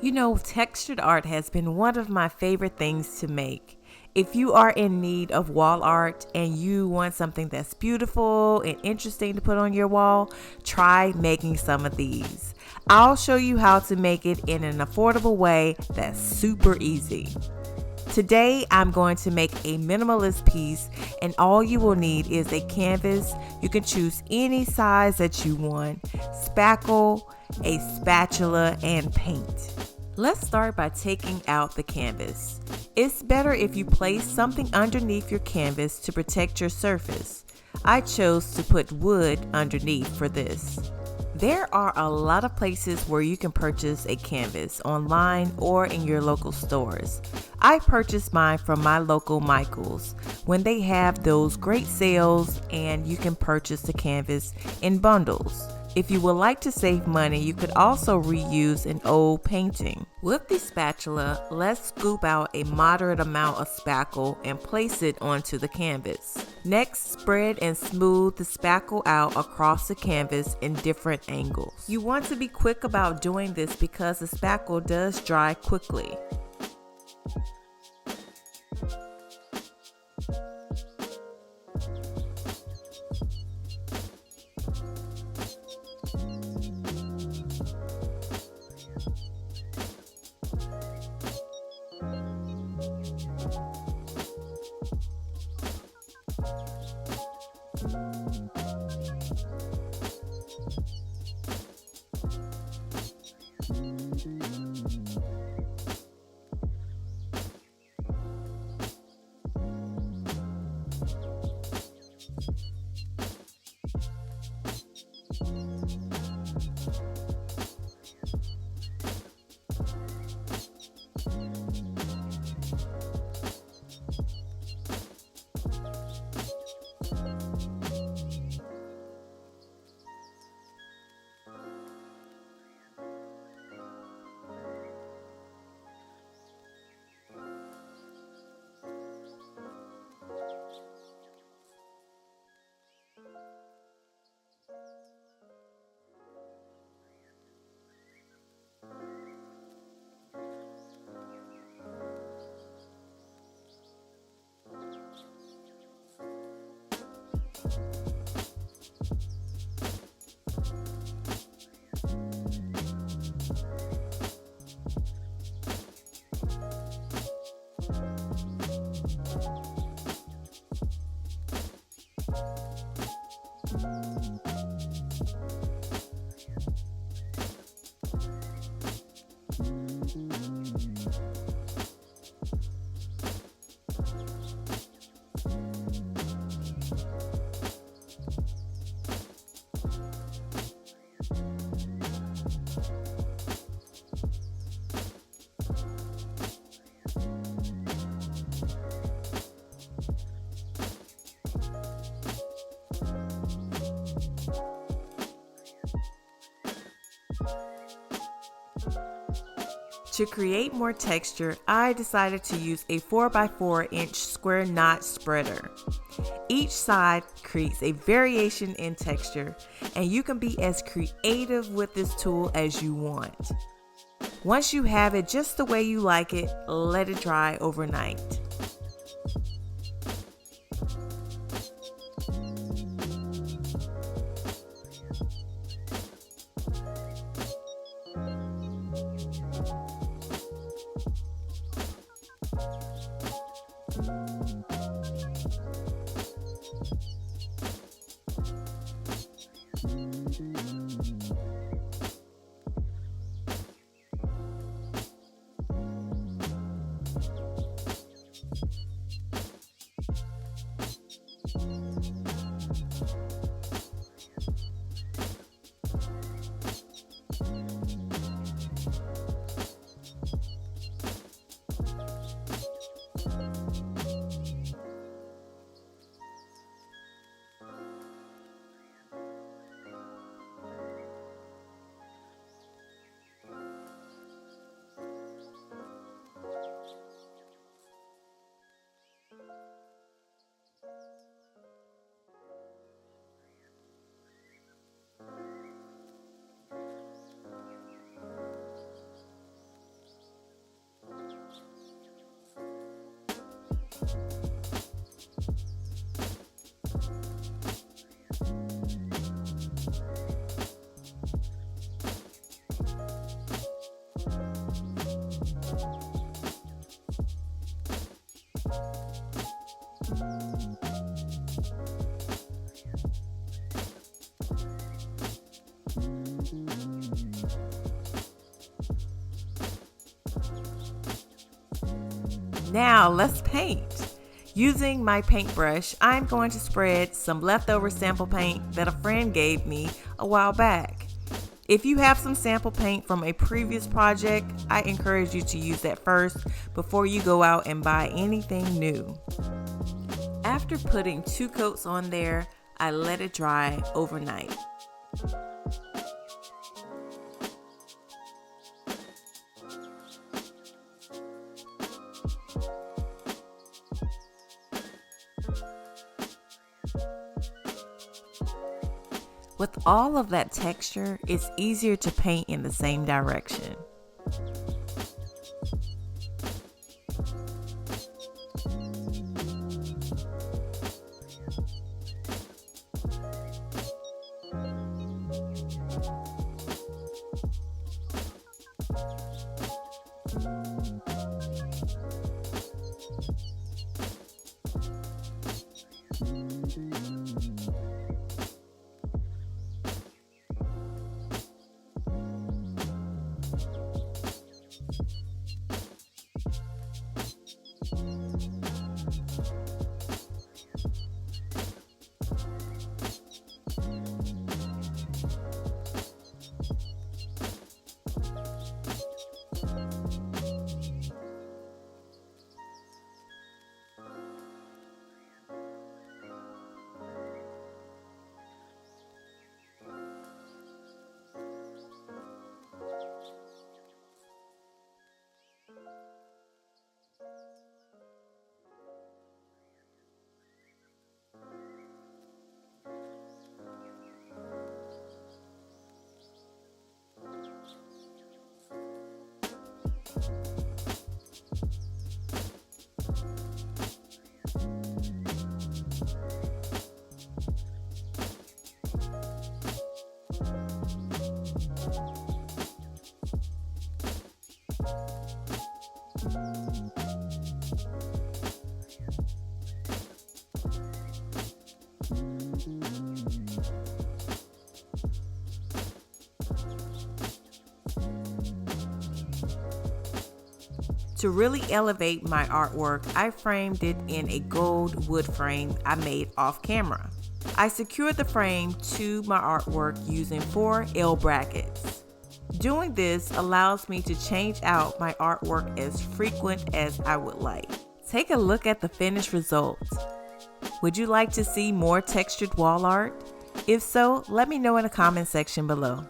You know, textured art has been one of my favorite things to make. If you are in need of wall art and you want something that's beautiful and interesting to put on your wall, try making some of these. I'll show you how to make it in an affordable way that's super easy. Today, I'm going to make a minimalist piece, and all you will need is a canvas. You can choose any size that you want, spackle, a spatula, and paint. Let's start by taking out the canvas. It's better if you place something underneath your canvas to protect your surface. I chose to put wood underneath for this. There are a lot of places where you can purchase a canvas online or in your local stores. I purchased mine from my local Michaels when they have those great sales and you can purchase the canvas in bundles. If you would like to save money, you could also reuse an old painting. With the spatula, let's scoop out a moderate amount of spackle and place it onto the canvas. Next, spread and smooth the spackle out across the canvas in different angles. You want to be quick about doing this because the spackle does dry quickly. To create more texture, I decided to use a 4x4 square knot spreader. Each side creates a variation in texture, and you can be as creative with this tool as you want. Once you have it just the way you like it, let it dry overnight. Now let's paint. Using my paintbrush, I'm going to spread some leftover sample paint that a friend gave me a while back. If you have some sample paint from a previous project, I encourage you to use that first before you go out and buy anything new. After putting 2 coats on there, I let it dry overnight. With all of that texture, it's easier to paint in the same direction. To really elevate my artwork, I framed it in a gold wood frame I made off camera. I secured the frame to my artwork using 4 L brackets. Doing this allows me to change out my artwork as frequent as I would like. Take a look at the finished result. Would you like to see more textured wall art? If so, let me know in the comment section below.